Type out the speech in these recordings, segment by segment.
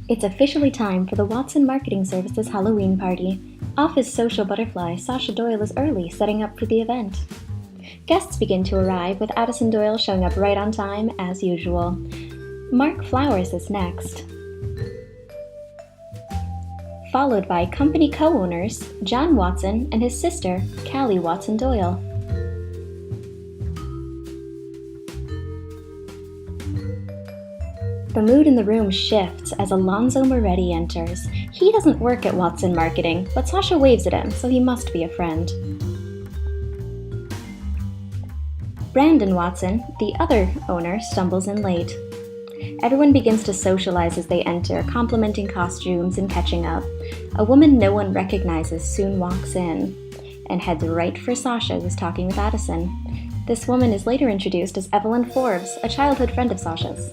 It's officially time for the Watson Marketing Services Halloween party. Office social butterfly Sasha Doyle is early, setting up for the event. Guests begin to arrive, with Addison Doyle showing up right on time, as usual. Mark Flowers is next, followed by company co-owners John Watson and his sister, Callie Watson Doyle. The mood in the room shifts as Alonzo Moretti enters. He doesn't work at Watson Marketing, but Sasha waves at him, so he must be a friend. Brandon Watson, the other owner, stumbles in late. Everyone begins to socialize as they enter, complimenting costumes and catching up. A woman no one recognizes soon walks in and heads right for Sasha, who's talking with Addison. This woman is later introduced as Evelyn Forbes, a childhood friend of Sasha's.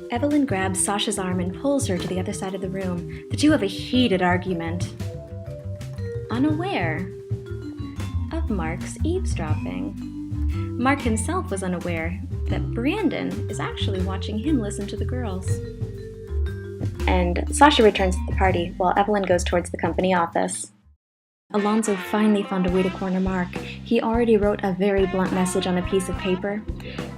Evelyn grabs Sasha's arm and pulls her to the other side of the room. The two have a heated argument, unaware of Mark's eavesdropping. Mark himself was unaware that Brandon is actually watching him listen to the girls. And Sasha returns to the party while Evelyn goes towards the company office. Alonzo finally found a way to corner Mark. He already wrote a very blunt message on a piece of paper,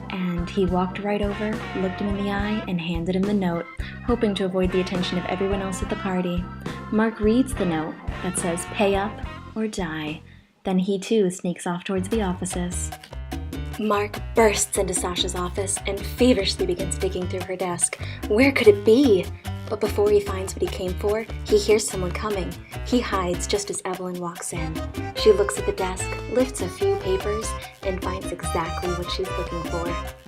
and he walked right over, looked him in the eye, and handed him the note, hoping to avoid the attention of everyone else at the party. Mark reads the note that says, "Pay up or die." Then he too sneaks off towards the offices. Mark bursts into Sasha's office and feverishly begins digging through her desk. Where could it be? But before he finds what he came for, he hears someone coming. He hides just as Evelyn walks in. She looks at the desk, lifts a few papers, and finds exactly what she's looking for: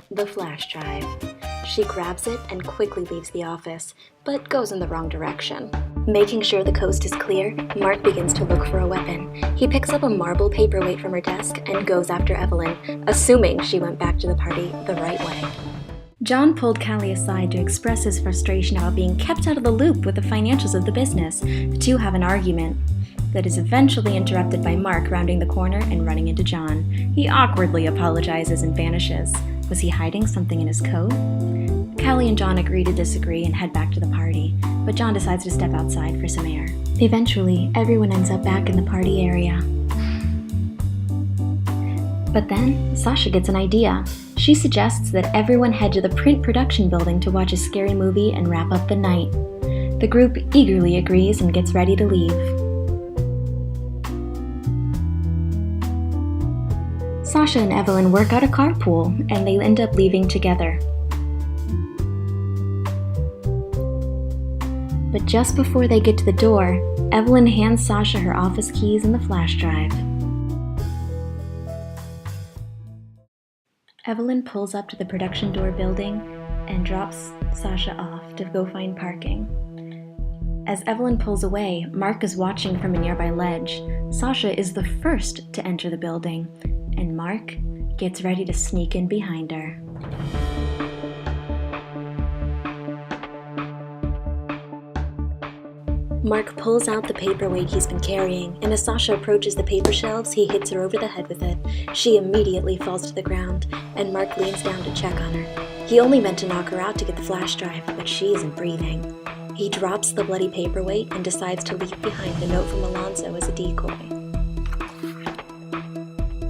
the flash drive. She grabs it and quickly leaves the office, but goes in the wrong direction. Making sure the coast is clear, Mark begins to look for a weapon. He picks up a marble paperweight from her desk and goes after Evelyn, assuming she went back to the party the right way. John pulled Callie aside to express his frustration about being kept out of the loop with the financials of the business. The two have an argument that is eventually interrupted by Mark rounding the corner and running into John. He awkwardly apologizes and vanishes. Was he hiding something in his coat? Callie and John agree to disagree and head back to the party, but John decides to step outside for some air. Eventually, everyone ends up back in the party area. But then, Sasha gets an idea. She suggests that everyone head to the print production building to watch a scary movie and wrap up the night. The group eagerly agrees and gets ready to leave. Sasha and Evelyn work out a carpool, and they end up leaving together. But just before they get to the door, Evelyn hands Sasha her office keys and the flash drive. Evelyn pulls up to the production door building and drops Sasha off to go find parking. As Evelyn pulls away, Mark is watching from a nearby ledge. Sasha is the first to enter the building, and Mark gets ready to sneak in behind her. Mark pulls out the paperweight he's been carrying, and as Sasha approaches the paper shelves, he hits her over the head with it. She immediately falls to the ground, and Mark leans down to check on her. He only meant to knock her out to get the flash drive, but she isn't breathing. He drops the bloody paperweight and decides to leave behind the note from Alonzo as a decoy.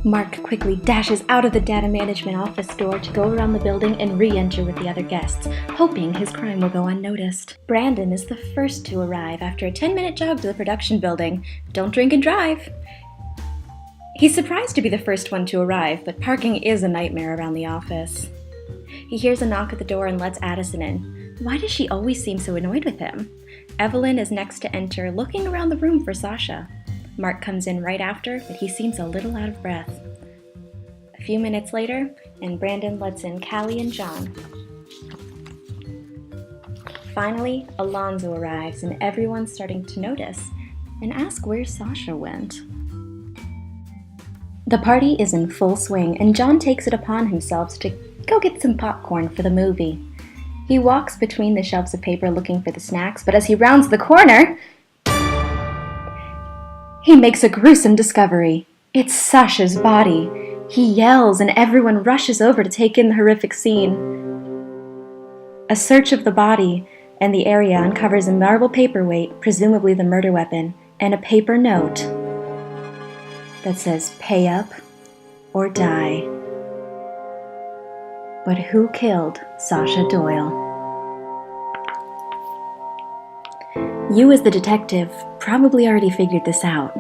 Mark quickly dashes out of the data management office door to go around the building and re-enter with the other guests, hoping his crime will go unnoticed. Brandon is the first to arrive after a 10-minute jog to the production building. Don't drink and drive. He's surprised to be the first one to arrive, but parking is a nightmare around the office. He hears a knock at the door and lets Addison in. Why does she always seem so annoyed with him? Evelyn is next to enter, looking around the room for Sasha. Mark comes in right after, but he seems a little out of breath. A few minutes later, and Brandon lets in Callie and John. Finally, Alonzo arrives, and everyone's starting to notice and ask where Sasha went. The party is in full swing, and John takes it upon himself to go get some popcorn for the movie. He walks between the shelves of paper looking for the snacks, but as he rounds the corner, he makes a gruesome discovery. It's Sasha's body. He yells, and everyone rushes over to take in the horrific scene. A search of the body and the area uncovers a marble paperweight, presumably the murder weapon, and a paper note that says, "Pay up or die." But who killed Sasha Doyle? You as the detective probably already figured this out.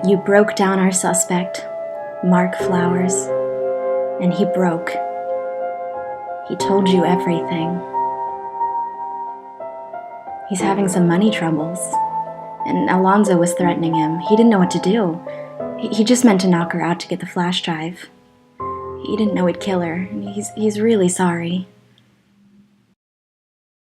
You broke down our suspect, Mark Flowers, and he broke. He told you everything. He's having some money troubles, and Alonzo was threatening him. He didn't know what to do. He just meant to knock her out to get the flash drive. He didn't know he'd kill her, and he's really sorry.